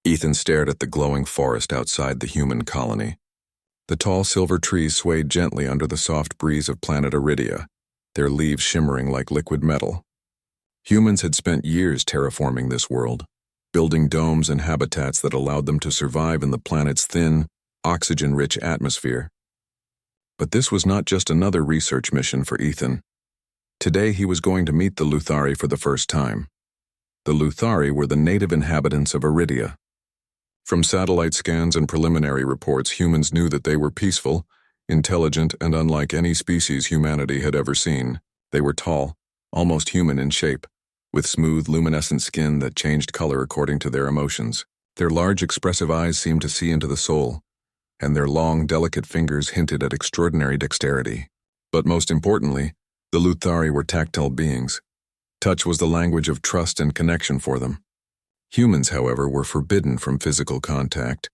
Ethan stared at the glowing forest outside the human colony. The tall silver trees swayed gently under the soft breeze of planet Iridia, their leaves shimmering like liquid metal. Humans had spent years terraforming this world, building domes and habitats that allowed them to survive in the planet's thin, oxygen-rich atmosphere. But this was not just another research mission for Ethan. Today he was going to meet the Luthari for the first time. The Luthari were the native inhabitants of Iridia. From satellite scans and preliminary reports, humans knew that they were peaceful, intelligent, and unlike any species humanity had ever seen. They were tall, almost human in shape, with smooth, luminescent skin that changed color according to their emotions. Their large, expressive eyes seemed to see into the soul, and their long, delicate fingers hinted at extraordinary dexterity. But most importantly, the Luthari were tactile beings. Touch was the language of trust and connection for them. Humans, however, were forbidden from physical contact.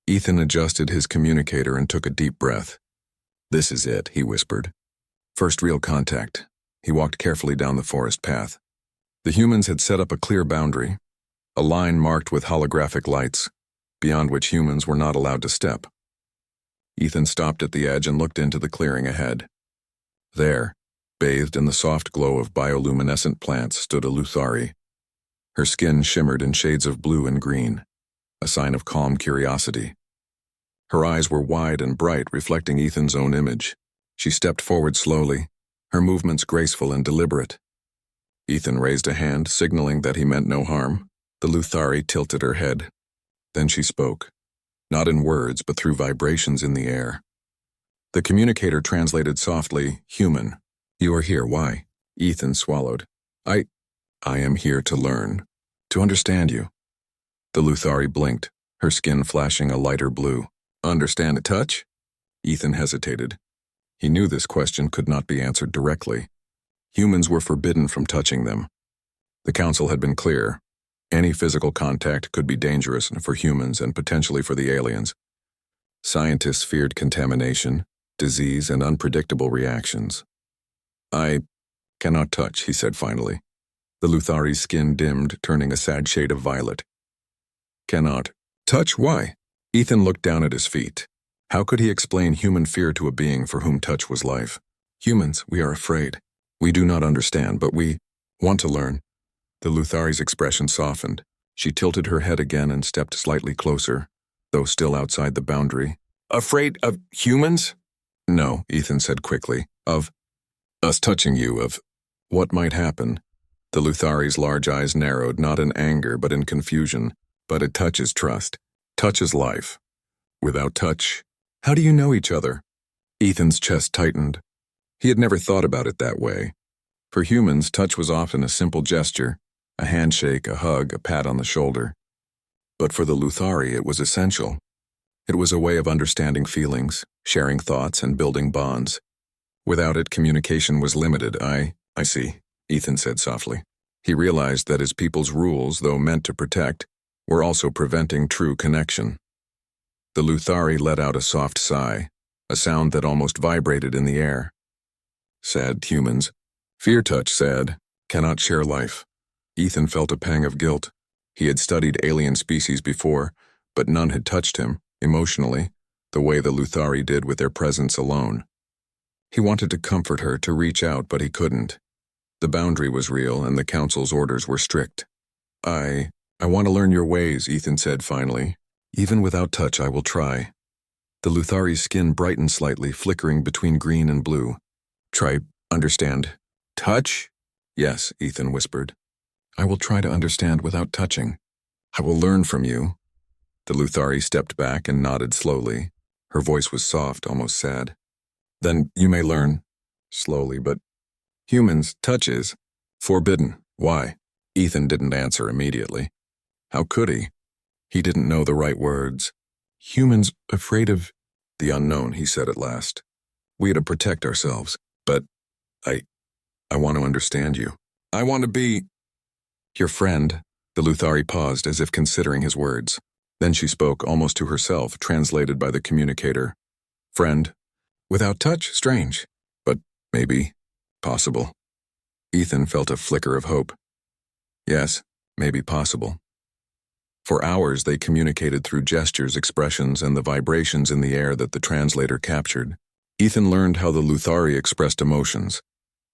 Ethan adjusted his communicator and took a deep breath. "This is it," he whispered. First real contact. He walked carefully down the forest path. The humans had set up a clear boundary, a line marked with holographic lights, beyond which humans were not allowed to step. Ethan stopped at the edge and looked into the clearing ahead. There, bathed in the soft glow of bioluminescent plants, stood a Luthari. Her skin shimmered in shades of blue and green, a sign of calm curiosity. Her eyes were wide and bright, reflecting Ethan's own image. She stepped forward slowly, her movements graceful and deliberate. Ethan raised a hand, signaling that he meant no harm. The Luthari tilted her head. Then she spoke, not in words but through vibrations in the air. The communicator translated softly, "Human, you are here, why?" Ethan swallowed. I am here to learn, to understand you." The Luthari blinked, her skin flashing a lighter blue. "Understand a touch?" Ethan hesitated. He knew this question could not be answered directly. Humans were forbidden from touching them. The council had been clear. Any physical contact could be dangerous for humans and potentially for the aliens. Scientists feared contamination, disease, and unpredictable reactions. "I cannot touch," he said finally. The Luthari's skin dimmed, turning a sad shade of violet. "Cannot touch? Why?" Ethan looked down at his feet. How could he explain human fear to a being for whom touch was life? "Humans, we are afraid. We do not understand, but we want to learn." The Luthari's expression softened. She tilted her head again and stepped slightly closer, though still outside the boundary. "Afraid of humans?" "No," Ethan said quickly. "Of us touching you, of what might happen." The Luthari's large eyes narrowed, not in anger but in confusion. "But a touch is trust. Touch is life. Without touch, how do you know each other?" Ethan's chest tightened. He had never thought about it that way. For humans, touch was often a simple gesture, a handshake, a hug, a pat on the shoulder. But for the Luthari, it was essential. It was a way of understanding feelings, sharing thoughts, and building bonds. Without it, communication was limited. I see," Ethan said softly. He realized that his people's rules, though meant to protect, were also preventing true connection. The Luthari let out a soft sigh, a sound that almost vibrated in the air. "Sad humans. Fear touch, sad. Cannot share life." Ethan felt a pang of guilt. He had studied alien species before, but none had touched him, emotionally, the way the Luthari did with their presence alone. He wanted to comfort her, to reach out, but he couldn't. The boundary was real, and the council's orders were strict. I want to learn your ways," Ethan said finally. "Even without touch, I will try." The Luthari's skin brightened slightly, flickering between green and blue. "Try, understand. Touch?" "Yes," Ethan whispered. "I will try to understand without touching. I will learn from you." The Luthari stepped back and nodded slowly. Her voice was soft, almost sad. "Then you may learn." Slowly, but humans, touch is forbidden. Why? Ethan didn't answer immediately. How could he? He didn't know the right words. "Humans afraid of the unknown," he said at last. "We had to protect ourselves, but I want to understand you. I want to be your friend." The Luthari paused as if considering his words. Then she spoke, almost to herself, translated by the communicator. "Friend? Without touch? Strange. But maybe possible." Ethan felt a flicker of hope. Yes, maybe possible. For hours, they communicated through gestures, expressions, and the vibrations in the air that the translator captured. Ethan learned how the Luthari expressed emotions: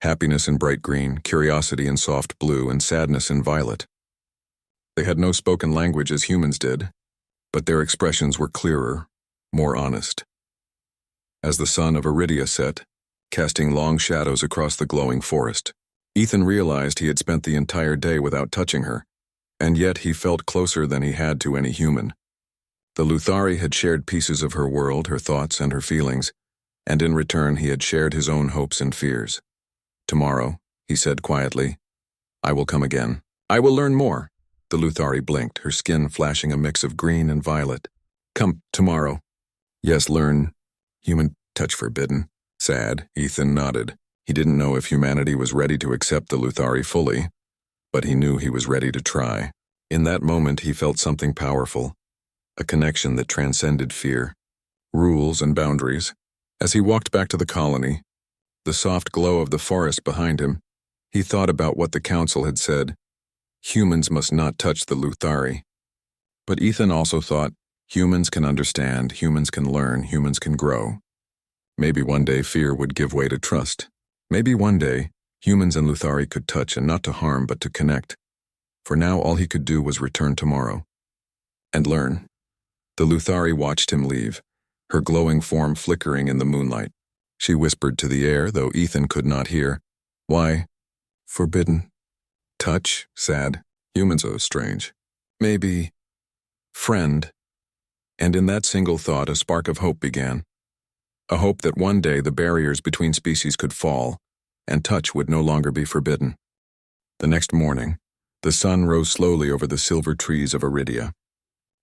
happiness in bright green, curiosity in soft blue, and sadness in violet. They had no spoken language as humans did, but their expressions were clearer, more honest. As the sun of Iridia set, casting long shadows across the glowing forest, Ethan realized he had spent the entire day without touching her, and yet he felt closer than he had to any human. The Luthari had shared pieces of her world, her thoughts, and her feelings, and in return he had shared his own hopes and fears. "Tomorrow," he said quietly, "I will come again. I will learn more." The Luthari blinked, her skin flashing a mix of green and violet. "Come tomorrow." "Yes, learn. Human touch forbidden." Sad, Ethan nodded. He didn't know if humanity was ready to accept the Luthari fully, but he knew he was ready to try. In that moment he felt something powerful, a connection that transcended fear, rules, and boundaries. As he walked back to the colony, the soft glow of the forest behind him, he thought about what the council had said. Humans must not touch the Luthari. But Ethan also thought, humans can understand, humans can learn, humans can grow. Maybe one day fear would give way to trust. Maybe one day, humans and Luthari could touch, and not to harm but to connect. For now all he could do was return tomorrow. And learn. The Luthari watched him leave, her glowing form flickering in the moonlight. She whispered to the air, though Ethan could not hear. "Why? Forbidden. Touch, sad. Humans are strange. Maybe friend." And in that single thought a spark of hope began. A hope that one day the barriers between species could fall, and touch would no longer be forbidden. The next morning, the sun rose slowly over the silver trees of Iridia.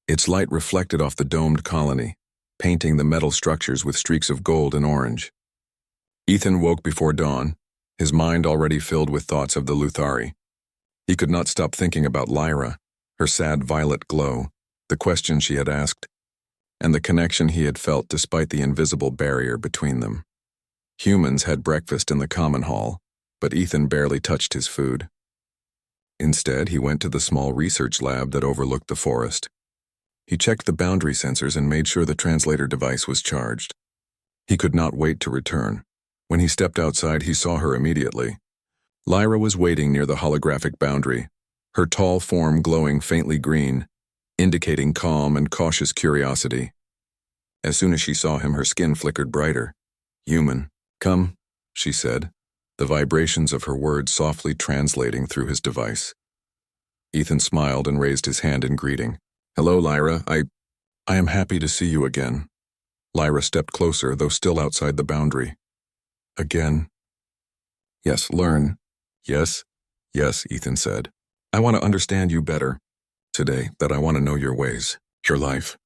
Its light reflected off the domed colony, painting the metal structures with streaks of gold and orange. Ethan woke before dawn, his mind already filled with thoughts of the Luthari. He could not stop thinking about Lyra, her sad violet glow, the questions she had asked, and the connection he had felt despite the invisible barrier between them. Humans had breakfast in the common hall, but Ethan barely touched his food. Instead, he went to the small research lab that overlooked the forest. He checked the boundary sensors and made sure the translator device was charged. He could not wait to return. When he stepped outside, he saw her immediately. Lyra was waiting near the holographic boundary, her tall form glowing faintly green, indicating calm and cautious curiosity. As soon as she saw him, her skin flickered brighter. "Human, come," she said, the vibrations of her words softly translating through his device. Ethan smiled and raised his hand in greeting. "Hello, Lyra. I am happy to see you again." Lyra stepped closer, though still outside the boundary. "Again?" "Yes, learn." Yes, Ethan said. "I want to understand you better. Today, that I want to know your ways, your life."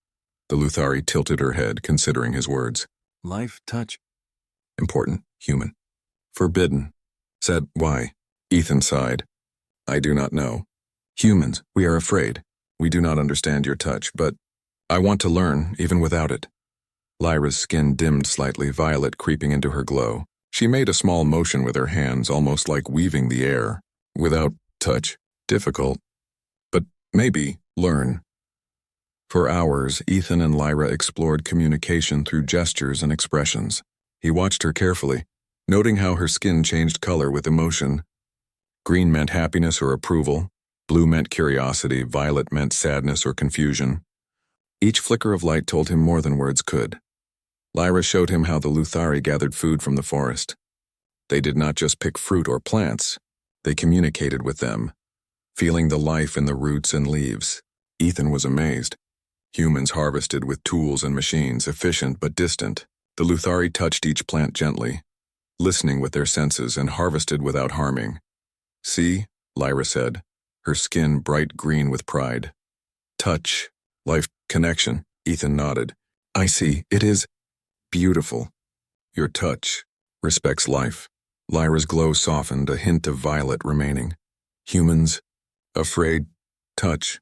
The Luthari tilted her head, considering his words. "Life, touch." "Important, human." "Forbidden." Said, "Why?" Ethan sighed. "I do not know. Humans, we are afraid. We do not understand your touch, but I want to learn, even without it." Lyra's skin dimmed slightly, violet creeping into her glow. She made a small motion with her hands, almost like weaving the air. "Without touch. Difficult. But maybe learn." For hours, Ethan and Lyra explored communication through gestures and expressions. He watched her carefully, noting how her skin changed color with emotion. Green meant happiness or approval, blue meant curiosity, violet meant sadness or confusion. Each flicker of light told him more than words could. Lyra showed him how the Luthari gathered food from the forest. They did not just pick fruit or plants, they communicated with them, feeling the life in the roots and leaves. Ethan was amazed. Humans harvested with tools and machines, efficient but distant. The Luthari touched each plant gently, listening with their senses, and harvested without harming. "See," Lyra said, her skin bright green with pride. "Touch, life, connection." Ethan nodded. "I see, it is beautiful. Your touch respects life." Lyra's glow softened, a hint of violet remaining. "Humans, afraid, touch,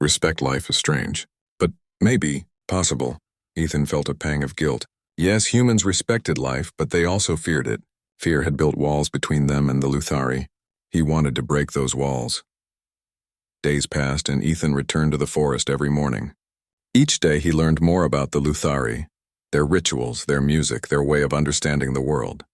respect life is strange. But maybe, possible." Ethan felt a pang of guilt. Yes, humans respected life, but they also feared it. Fear had built walls between them and the Luthari. He wanted to break those walls. Days passed, and Ethan returned to the forest every morning. Each day he learned more about the Luthari, their rituals, their music, their way of understanding the world.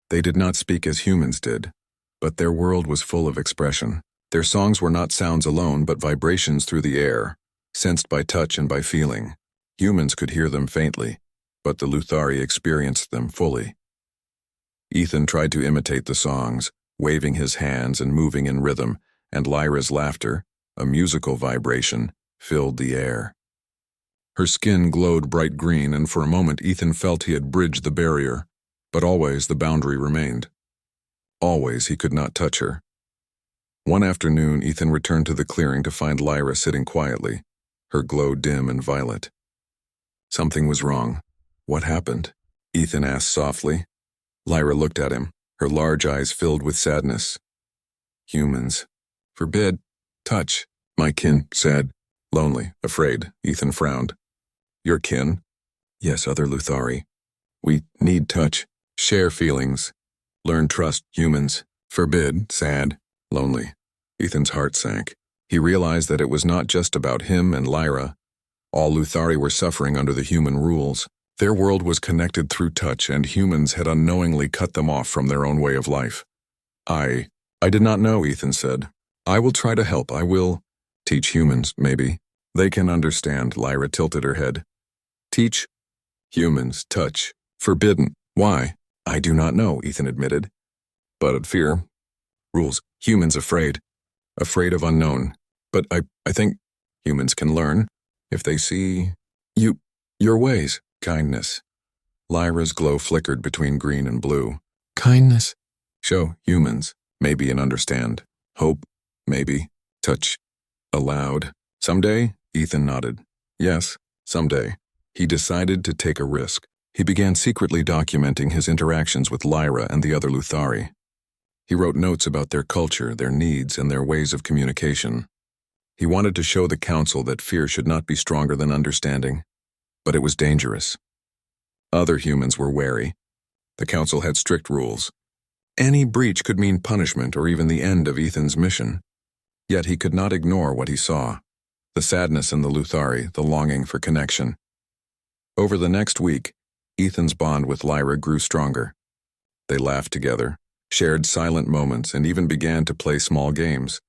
They did not speak as humans did, but their world was full of expression. Their songs were not sounds alone, but vibrations through the air, sensed by touch and by feeling. Humans could hear them faintly, but the Luthari experienced them fully. Ethan tried to imitate the songs, waving his hands and moving in rhythm, and Lyra's laughter, a musical vibration, filled the air. Her skin glowed bright green, and for a moment Ethan felt he had bridged the barrier, but always the boundary remained. Always he could not touch her. One afternoon, Ethan returned to the clearing to find Lyra sitting quietly, her glow dim and violet. Something was wrong. What happened? Ethan asked softly. Lyra looked at him, her large eyes filled with sadness. Humans. Forbid. Touch. My kin, sad. Lonely. Afraid. Ethan frowned. Your kin? Yes, other Luthari. We need touch. Share feelings. Learn trust. Humans. Forbid. Sad. Lonely. Ethan's heart sank. He realized that it was not just about him and Lyra. All Luthari were suffering under the human rules. Their world was connected through touch, and humans had unknowingly cut them off from their own way of life. I did not know, Ethan said. I will try to help. I will teach humans, maybe. They can understand, Lyra tilted her head. Teach humans touch. Forbidden. Why? I do not know, Ethan admitted. But fear. Rules. Humans afraid. Afraid of unknown. But I think humans can learn if they see your ways. Kindness. Lyra's glow flickered between green and blue. Kindness. Show humans, maybe, and understand. Hope, maybe. Touch. Allowed. Someday? Ethan nodded. Yes, someday. He decided to take a risk. He began secretly documenting his interactions with Lyra and the other Luthari. He wrote notes about their culture, their needs, and their ways of communication. He wanted to show the council that fear should not be stronger than understanding. But it was dangerous. Other humans were wary. The council had strict rules. Any breach could mean punishment or even the end of Ethan's mission. Yet he could not ignore what he saw. The sadness in the Luthari, the longing for connection. Over the next week, Ethan's bond with Lyra grew stronger. They laughed together, shared silent moments, and even began to play small games,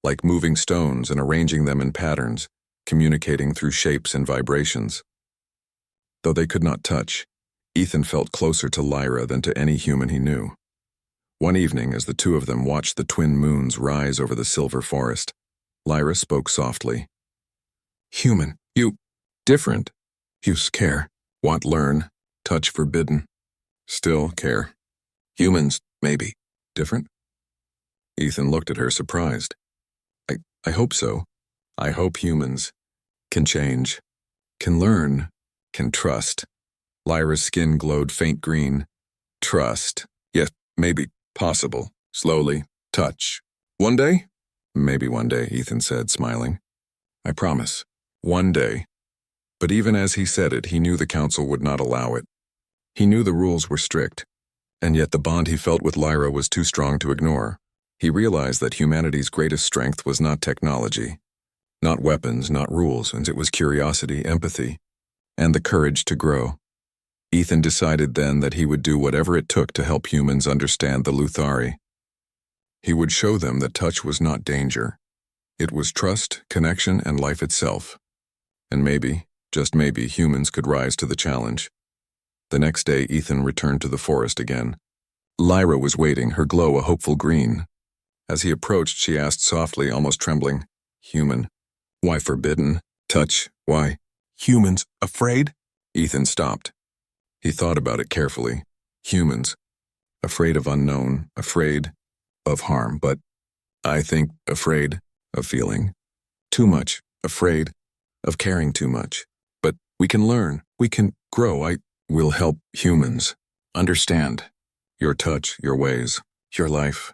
like moving stones and arranging them in patterns, communicating through shapes and vibrations. Though they could not touch, Ethan felt closer to Lyra than to any human he knew. One evening, as the two of them watched the twin moons rise over the silver forest, Lyra spoke softly. Human, you different. You care, want learn, touch forbidden. Still care. Humans, maybe. Different? Ethan looked at her surprised. I hope so. I hope humans can change, can learn, can trust. Lyra's skin glowed faint green. Trust. Yes, maybe. Possible. Slowly. Touch. One day? Maybe one day, Ethan said, smiling. I promise. One day. But even as he said it, he knew the council would not allow it. He knew the rules were strict, and yet the bond he felt with Lyra was too strong to ignore. He realized that humanity's greatest strength was not technology, not weapons, not rules, and it was curiosity, empathy, and the courage to grow. Ethan decided then that he would do whatever it took to help humans understand the Luthari. He would show them that touch was not danger. It was trust, connection, and life itself. And maybe, just maybe, humans could rise to the challenge. The next day, Ethan returned to the forest again. Lyra was waiting, her glow a hopeful green. As he approached, she asked softly, almost trembling, Human. Why forbidden? Touch. Why? Humans. Afraid? Ethan stopped. He thought about it carefully. Humans. Afraid of unknown. Afraid of harm. But I think afraid of feeling too much. Afraid of caring too much. But we can learn. We can grow. I will help humans understand your touch, your ways, your life.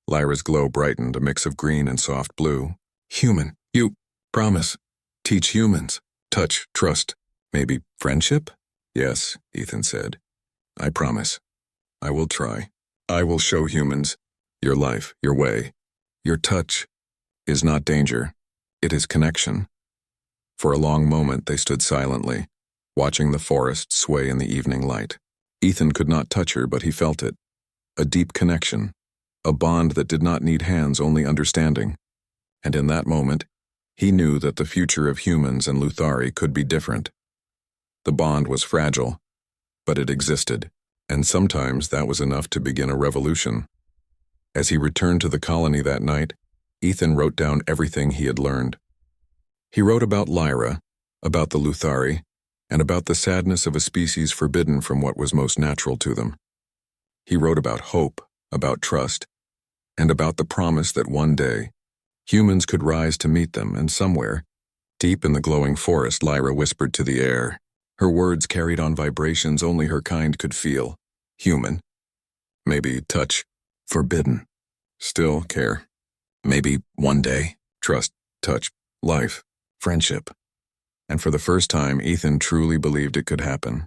Lyra's glow brightened, a mix of green and soft blue. Human. You promise. Teach humans. Touch, trust, maybe friendship? Yes, Ethan said. I promise. I will try. I will show humans your life, your way, your touch. is not danger. It is connection. For a long moment they stood silently, watching the forest sway in the evening light. Ethan could not touch her, but he felt it. A deep connection. A bond that did not need hands, only understanding. And in that moment, he knew that the future of humans and Luthari could be different. The bond was fragile, but it existed, and sometimes that was enough to begin a revolution. As he returned to the colony that night, Ethan wrote down everything he had learned. He wrote about Lyra, about the Luthari, and about the sadness of a species forbidden from what was most natural to them. He wrote about hope, about trust, and about the promise that one day, humans could rise to meet them, and somewhere, deep in the glowing forest, Lyra whispered to the air. Her words carried on vibrations only her kind could feel. Human. Maybe touch. Forbidden. Still care. Maybe one day. Trust. Touch. Life. Friendship. And for the first time, Ethan truly believed it could happen.